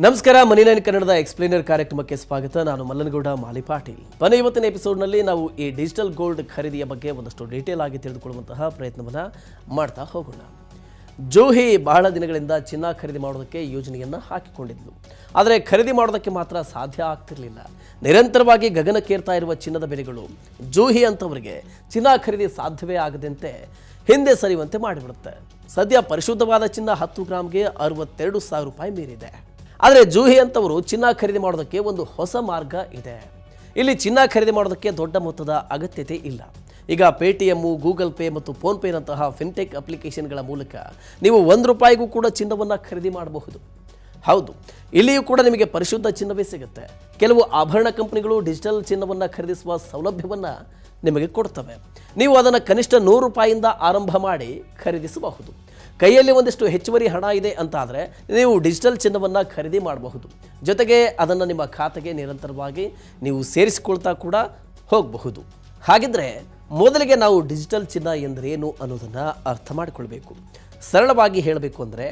ನಮಸ್ಕಾರ ಮನಿ9 ಕನ್ನಡದ ಎಕ್ಸ್ಪ್ಲೇನರ್ ಕಾರ್ಯಕ್ರಮಕ್ಕೆ ಸ್ವಾಗತ. ನಾನು ಮಲ್ಲನಗೌಡ ಮಾಲಿಪಾಟೀಲ್. ಬನ್ನಿ ಇವತ್ತಿನ ಎಪಿಸೋಡ್ನಲ್ಲಿ ನಾವು ಈ ಡಿಜಿಟಲ್ ಗೋಲ್ಡ್ ಖರೀದಿಯ ಬಗ್ಗೆ ಒಂದಷ್ಟು ಡೀಟೇಲ್ ಆಗಿ ತಿಳಿದುಕೊಳ್ಳುವಂತಹ ಪ್ರಯತ್ನವನ್ನು ಮಾಡ್ತಾ ಹೋಗೋಣ. ಜೂಹಿ ಬಹಳ ದಿನಗಳಿಂದ ಚಿನ್ನ ಖರೀದಿ ಮಾಡೋದಕ್ಕೆ ಯೋಜನೆಯನ್ನು ಹಾಕಿಕೊಂಡಿದ್ಲು. ಆದರೆ ಖರೀದಿ ಮಾಡೋದಕ್ಕೆ ಮಾತ್ರ ಸಾಧ್ಯ ಆಗ್ತಿರಲಿಲ್ಲ. ನಿರಂತರವಾಗಿ ಗಗನಕ್ಕೇರ್ತಾ ಇರುವ ಚಿನ್ನದ ಬೆಲೆಗಳು ಜೂಹಿ ಅಂತವರಿಗೆ ಚಿನ್ನ ಖರೀದಿ ಸಾಧ್ಯವೇ ಆಗದಂತೆ ಹಿಂದೆ ಸರಿಯುವಂತೆ ಮಾಡಿಬಿಡುತ್ತೆ. ಸದ್ಯ ಪರಿಶುದ್ಧವಾದ ಚಿನ್ನ 10 ಗ್ರಾಮ್ಗೆ 62,000 ರೂಪಾಯಿ ಮೀರಿದೆ. ಆದರೆ ಜೂಹಿ ಅಂತವರು ಚಿನ್ನ ಖರೀದಿ ಮಾಡೋದಕ್ಕೆ ಒಂದು ಹೊಸ ಮಾರ್ಗ ಇದೆ. ಇಲ್ಲಿ ಚಿನ್ನ ಖರೀದಿ ಮಾಡೋದಕ್ಕೆ ದೊಡ್ಡ ಮೊತ್ತದ ಅಗತ್ಯತೆ ಇಲ್ಲ. ಈಗ ಪೇಟಿಎಮ್, ಗೂಗಲ್ ಪೇ ಮತ್ತು ಫೋನ್ಪೇನಂತಹ ಫಿನ್ಟೆಕ್ ಅಪ್ಲಿಕೇಶನ್ಗಳ ಮೂಲಕ ನೀವು 1 ರೂಪಾಯಿಗೂ ಕೂಡ ಚಿನ್ನವನ್ನು ಖರೀದಿ ಮಾಡಬಹುದು. ಹೌದು, ಇಲ್ಲಿಯೂ ಕೂಡ ನಿಮಗೆ ಪರಿಶುದ್ಧ ಚಿನ್ನವೇ ಸಿಗುತ್ತೆ. ಕೆಲವು ಆಭರಣ ಕಂಪನಿಗಳು ಡಿಜಿಟಲ್ ಚಿನ್ನವನ್ನು ಖರೀದಿಸುವ ಸೌಲಭ್ಯವನ್ನು ನಿಮಗೆ ಕೊಡ್ತವೆ. ನೀವು ಅದನ್ನು ಕನಿಷ್ಠ 100 ರೂಪಾಯಿಯಿಂದ ಆರಂಭ ಮಾಡಿ ಖರೀದಿಸಬಹುದು. ಕೈಯಲ್ಲಿ ಒಂದಿಷ್ಟು ಹೆಚ್ಚುವರಿ ಹಣ ಇದೆ ಅಂತಾದರೆ ನೀವು ಡಿಜಿಟಲ್ ಚಿನ್ನವನ್ನು ಖರೀದಿ ಮಾಡಬಹುದು. ಜೊತೆಗೆ ಅದನ್ನು ನಿಮ್ಮ ಖಾತೆಗೆ ನಿರಂತರವಾಗಿ ನೀವು ಸೇರಿಸಿಕೊಳ್ತಾ ಕೂಡ ಹೋಗಬಹುದು. ಹಾಗಿದ್ರೆ ಮೊದಲಿಗೆ ನಾವು ಡಿಜಿಟಲ್ ಚಿನ್ನ ಎಂದರೇನು ಅನ್ನೋದನ್ನು ಅರ್ಥ ಮಾಡಿಕೊಳ್ಬೇಕು. ಸರಳವಾಗಿ ಹೇಳಬೇಕು ಅಂದರೆ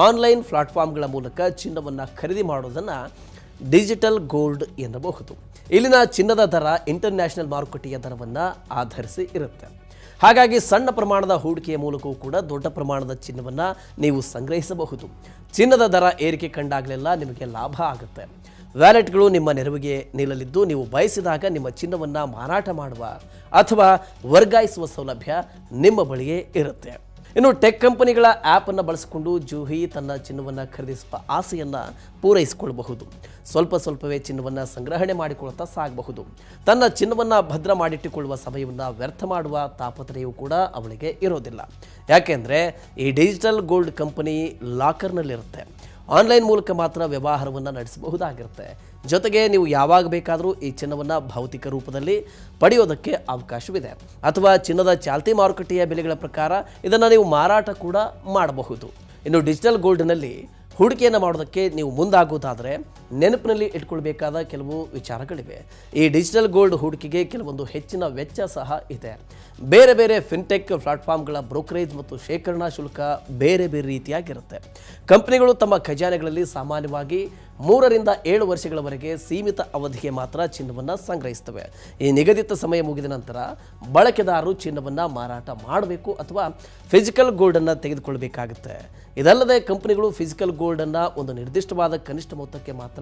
ಆನ್ಲೈನ್ ಪ್ಲಾಟ್ಫಾರ್ಮ್ಗಳ ಮೂಲಕ ಚಿನ್ನವನ್ನು ಖರೀದಿ ಮಾಡೋದನ್ನು ಡಿಜಿಟಲ್ ಗೋಲ್ಡ್ ಎನ್ನಬಹುದು. ಇಲ್ಲಿನ ಚಿನ್ನದ ದರ ಇಂಟರ್ನ್ಯಾಷನಲ್ ಮಾರುಕಟ್ಟೆಯ ದರವನ್ನು ಆಧರಿಸಿ ಇರುತ್ತೆ. ಹಾಗಾಗಿ ಸಣ್ಣ ಪ್ರಮಾಣದ ಹೂಡಿಕೆಯ ಮೂಲಕವೂ ಕೂಡ ದೊಡ್ಡ ಪ್ರಮಾಣದ ಚಿನ್ನವನ್ನು ನೀವು ಸಂಗ್ರಹಿಸಬಹುದು. ಚಿನ್ನದ ದರ ಏರಿಕೆ ಕಂಡಾಗಲೆಲ್ಲ ನಿಮಗೆ ಲಾಭ ಆಗುತ್ತೆ. ವ್ಯಾಲೆಟ್ಗಳು ನಿಮ್ಮ ನೆರವಿಗೆ ನಿಲ್ಲಲಿದ್ದು ನೀವು ಬಯಸಿದಾಗ ನಿಮ್ಮ ಚಿನ್ನವನ್ನು ಮಾರಾಟ ಮಾಡುವ ಅಥವಾ ವರ್ಗಾಯಿಸುವ ಸೌಲಭ್ಯ ನಿಮ್ಮ ಬಳಿಯೇ ಇರುತ್ತೆ. ಇನ್ನು ಟೆಕ್ ಕಂಪನಿಗಳ ಆ್ಯಪನ್ನು ಬಳಸಿಕೊಂಡು ಜೂಹಿ ತನ್ನ ಚಿನ್ನವನ್ನು ಖರೀದಿಸುವ ಆಸೆಯನ್ನು ಪೂರೈಸಿಕೊಳ್ಳಬಹುದು. ಸ್ವಲ್ಪವೇ ಚಿನ್ನವನ್ನು ಸಂಗ್ರಹಣೆ ಮಾಡಿಕೊಳ್ತಾ ಸಾಗಬಹುದು. ತನ್ನ ಚಿನ್ನವನ್ನು ಭದ್ರ ಮಾಡಿಟ್ಟುಕೊಳ್ಳುವ ಸಮಯವನ್ನು ವ್ಯರ್ಥ ಮಾಡುವ ತಾಪತ್ರಯವು ಕೂಡ ಅವಳಿಗೆ ಇರೋದಿಲ್ಲ. ಯಾಕೆಂದರೆ ಈ ಡಿಜಿಟಲ್ ಗೋಲ್ಡ್ ಕಂಪನಿ ಲಾಕರ್ನಲ್ಲಿರುತ್ತೆ. ಆನ್ಲೈನ್ ಮೂಲಕ ಮಾತ್ರ ವ್ಯವಹಾರವನ್ನು ನಡೆಸಬಹುದಾಗಿರುತ್ತೆ. ಜೊತೆಗೆ ನೀವು ಯಾವಾಗ ಬೇಕಾದರೂ ಈ ಚಿನ್ನವನ್ನು ಭೌತಿಕ ರೂಪದಲ್ಲಿ ಪಡೆಯೋದಕ್ಕೆ ಅವಕಾಶವಿದೆ. ಅಥವಾ ಚಿನ್ನದ ಚಾಲ್ತಿ ಮಾರುಕಟ್ಟೆಯ ಬೆಲೆಗಳ ಪ್ರಕಾರ ಇದನ್ನು ನೀವು ಮಾರಾಟ ಕೂಡ ಮಾಡಬಹುದು. ಇನ್ನು ಡಿಜಿಟಲ್ ಗೋಲ್ಡ್ನಲ್ಲಿ ಹೂಡಿಕೆಯನ್ನು ಮಾಡೋದಕ್ಕೆ ನೀವು ಮುಂದಾಗೋದಾದರೆ ನೆನಪಿನಲ್ಲಿ ಇಟ್ಕೊಳ್ಬೇಕಾದ ಕೆಲವು ವಿಚಾರಗಳಿವೆ. ಈ ಡಿಜಿಟಲ್ ಗೋಲ್ಡ್ ಹೂಡಿಕೆಗೆ ಕೆಲವೊಂದು ಹೆಚ್ಚಿನ ವೆಚ್ಚ ಸಹ ಇದೆ. ಬೇರೆ ಬೇರೆ ಫಿನ್ಟೆಕ್ ಪ್ಲಾಟ್ಫಾರ್ಮ್ಗಳ ಬ್ರೋಕರೇಜ್ ಮತ್ತು ಶೇಖರಣಾ ಶುಲ್ಕ ಬೇರೆ ರೀತಿಯಾಗಿರುತ್ತೆ. ಕಂಪನಿಗಳು ತಮ್ಮ ಖಜಾನೆಗಳಲ್ಲಿ ಸಾಮಾನ್ಯವಾಗಿ 3 ರಿಂದ 7 ವರ್ಷಗಳವರೆಗೆ ಸೀಮಿತ ಅವಧಿಗೆ ಮಾತ್ರ ಚಿನ್ನವನ್ನು ಸಂಗ್ರಹಿಸ್ತವೆ. ಈ ನಿಗದಿತ ಸಮಯ ಮುಗಿದ ನಂತರ ಬಳಕೆದಾರರು ಚಿನ್ನವನ್ನು ಮಾರಾಟ ಮಾಡಬೇಕು ಅಥವಾ ಫಿಸಿಕಲ್ ಗೋಲ್ಡನ್ನು ತೆಗೆದುಕೊಳ್ಳಬೇಕಾಗುತ್ತೆ. ಇದಲ್ಲದೆ ಕಂಪನಿಗಳು ಫಿಸಿಕಲ್ ಗೋಲ್ಡನ್ನು ಒಂದು ನಿರ್ದಿಷ್ಟವಾದ ಕನಿಷ್ಠ ಮೊತ್ತಕ್ಕೆ ಮಾತ್ರ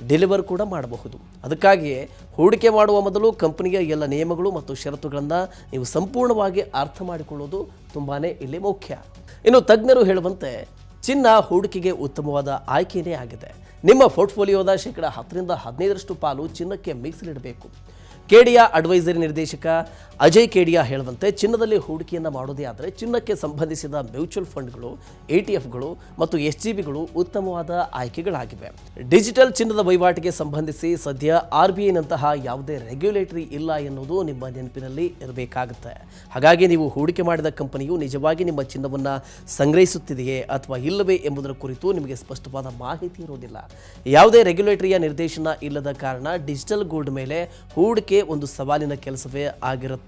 ಡೆಲಿವರ್ ಕೂಡ ಮಾಡಬಹುದು. ಅದಕ್ಕಾಗಿಯೇ ಹೂಡಿಕೆ ಮಾಡುವ ಮೊದಲು ಕಂಪನಿಯ ಎಲ್ಲ ನಿಯಮಗಳು ಮತ್ತು ಷರತ್ತುಗಳನ್ನು ನೀವು ಸಂಪೂರ್ಣವಾಗಿ ಅರ್ಥ ಮಾಡಿಕೊಳ್ಳೋದು ತುಂಬಾ ಇಲ್ಲಿ ಮುಖ್ಯ. ಇನ್ನು ತಜ್ಞರು ಹೇಳುವಂತೆ ಚಿನ್ನ ಹೂಡಿಕೆಗೆ ಉತ್ತಮವಾದ ಆಯ್ಕೆಯೇ ಆಗಿದೆ. ನಿಮ್ಮ ಪೋರ್ಟ್ಫೋಲಿಯೋದ ಶೇಕಡ 10 ರಿಂದ 15ರಷ್ಟು ಪಾಲು ಚಿನ್ನಕ್ಕೆ ಮೀಸಲಿಡಬೇಕು. ಕೇಡಿಯಾ ಅಡ್ವೈಸರಿ ನಿರ್ದೇಶಕ ಅಜಯ್ ಕೇಡಿಯಾ ಹೇಳುವಂತೆ ಚಿನ್ನದಲ್ಲಿ ಹೂಡಿಕೆಯನ್ನು ಮಾಡೋದೇ ಆದರೆ ಚಿನ್ನಕ್ಕೆ ಸಂಬಂಧಿಸಿದ ಮ್ಯೂಚುವಲ್ ಫಂಡ್ಗಳು, ETF ಗಳು ಮತ್ತು SGBಗಳು ಉತ್ತಮವಾದ ಆಯ್ಕೆಗಳಾಗಿವೆ. ಡಿಜಿಟಲ್ ಚಿನ್ನದ ವಹಿವಾಟಿಗೆ ಸಂಬಂಧಿಸಿ ಸದ್ಯ RBIನಂತಹ ಯಾವುದೇ ರೆಗ್ಯುಲೇಟರಿ ಇಲ್ಲ ಎನ್ನುವುದು ನಿಮ್ಮ ನೆನಪಿನಲ್ಲಿ ಇರಬೇಕಾಗುತ್ತೆ. ಹಾಗಾಗಿ ನೀವು ಹೂಡಿಕೆ ಮಾಡಿದ ಕಂಪನಿಯು ನಿಜವಾಗಿ ನಿಮ್ಮ ಚಿನ್ನವನ್ನು ಸಂಗ್ರಹಿಸುತ್ತಿದೆಯೇ ಅಥವಾ ಇಲ್ಲವೇ ಎಂಬುದರ ಕುರಿತು ನಿಮಗೆ ಸ್ಪಷ್ಟವಾದ ಮಾಹಿತಿ ಇರುವುದಿಲ್ಲ. ಯಾವುದೇ ರೆಗ್ಯುಲೇಟರಿಯ ನಿರ್ದೇಶನ ಇಲ್ಲದ ಕಾರಣ ಡಿಜಿಟಲ್ ಗೋಲ್ಡ್ ಮೇಲೆ ಹೂಡಿಕೆ ಒಂದು ಸವಾಲಿನ ಕೆಲಸವೇ ಆಗಿರುತ್ತೆ.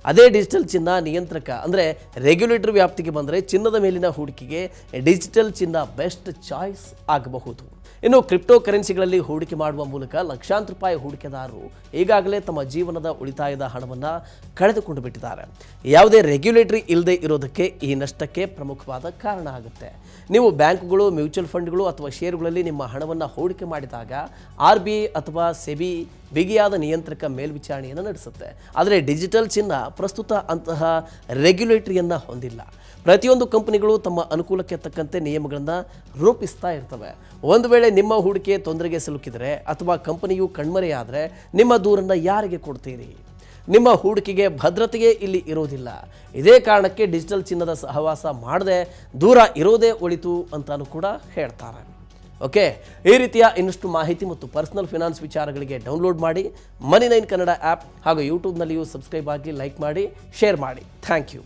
ಅದೇ ಡಿಜಿಟಲ್ ಚಿನ್ನ ನಿಯಂತ್ರಕ ಅಂದರೆ ರೆಗ್ಯುಲೇಟರಿ ವ್ಯಾಪ್ತಿಗೆ ಬಂದರೆ ಚಿನ್ನದ ಮೇಲಿನ ಹೂಡಿಕೆಗೆ ಡಿಜಿಟಲ್ ಚಿನ್ನ ಬೆಸ್ಟ್ ಚಾಯ್ಸ್ ಆಗಬಹುದು. ಇನ್ನು ಕ್ರಿಪ್ಟೋ ಕರೆನ್ಸಿಗಳಲ್ಲಿ ಹೂಡಿಕೆ ಮಾಡುವ ಮೂಲಕ ಲಕ್ಷಾಂತರ ರೂಪಾಯಿ ಹೂಡಿಕೆದಾರರು ಈಗಾಗಲೇ ತಮ್ಮ ಜೀವನದ ಉಳಿತಾಯದ ಹಣವನ್ನು ಕಳೆದುಕೊಂಡು ಬಿಟ್ಟಿದ್ದಾರೆ. ಯಾವುದೇ ರೆಗ್ಯುಲೇಟರಿ ಇಲ್ಲದೆ ಇರೋದಕ್ಕೆ ಈ ನಷ್ಟಕ್ಕೆ ಪ್ರಮುಖವಾದ ಕಾರಣ ಆಗುತ್ತೆ. ನೀವು ಬ್ಯಾಂಕುಗಳು, ಮ್ಯೂಚುವಲ್ ಫಂಡ್ಗಳು ಅಥವಾ ಷೇರುಗಳಲ್ಲಿ ನಿಮ್ಮ ಹಣವನ್ನು ಹೂಡಿಕೆ ಮಾಡಿದಾಗ RBI ಅಥವಾ ಸೆಬಿ ಬಿಗಿಯಾದ ನಿಯಂತ್ರಕ ಮೇಲ್ವಿಚಾರಣೆಯನ್ನು ನಡೆಸುತ್ತೆ. ಆದರೆ ಡಿಜಿಟಲ್ ಚಿನ್ನ ಪ್ರಸ್ತುತ ಅಂತಹ ರೆಗ್ಯುಲೇಟರಿಯನ್ನು ಹೊಂದಿಲ್ಲ. ಪ್ರತಿಯೊಂದು ಕಂಪನಿಗಳು ತಮ್ಮ ಅನುಕೂಲಕ್ಕೆ ತಕ್ಕಂತೆ ನಿಯಮಗಳನ್ನು ರೂಪಿಸ್ತಾ ಇರ್ತವೆ. ಒಂದು ವೇಳೆ ನಿಮ್ಮ ಹೂಡಿಕೆ ತೊಂದರೆಗೆ ಸಿಲುಕಿದರೆ ಅಥವಾ ಕಂಪನಿಯು ಕಣ್ಮರೆಯಾದರೆ ನಿಮ್ಮ ದೂರನ್ನು ಯಾರಿಗೆ ಕೊಡ್ತೀರಿ? ನಿಮ್ಮ ಹೂಡಿಕೆಗೆ ಭದ್ರತೆಯೇ ಇಲ್ಲಿ ಇರೋದಿಲ್ಲ. ಇದೇ ಕಾರಣಕ್ಕೆ ಡಿಜಿಟಲ್ ಚಿನ್ನದ ಸಹವಾಸ ಮಾಡದೆ ದೂರ ಇರೋದೇ ಒಳಿತು ಅಂತಾನೂ ಕೂಡ ಹೇಳ್ತಾರೆ. ಓಕೆ, ಈ ರೀತಿಯ ಇನ್ನಷ್ಟು ಮಾಹಿತಿ ಮತ್ತು ಪರ್ಸನಲ್ ಫಿನಾನ್ಸ್ ವಿಚಾರಗಳಿಗೆ ಡೌನ್ಲೋಡ್ ಮಾಡಿ ಮನಿ9 ಕನ್ನಡ ಆ್ಯಪ್ ಹಾಗೂ ಯೂಟ್ಯೂಬ್ನಲ್ಲಿಯೂ ಸಬ್ಸ್ಕ್ರೈಬ್ ಆಗಿ, ಲೈಕ್ ಮಾಡಿ, ಶೇರ್ ಮಾಡಿ. Thank you.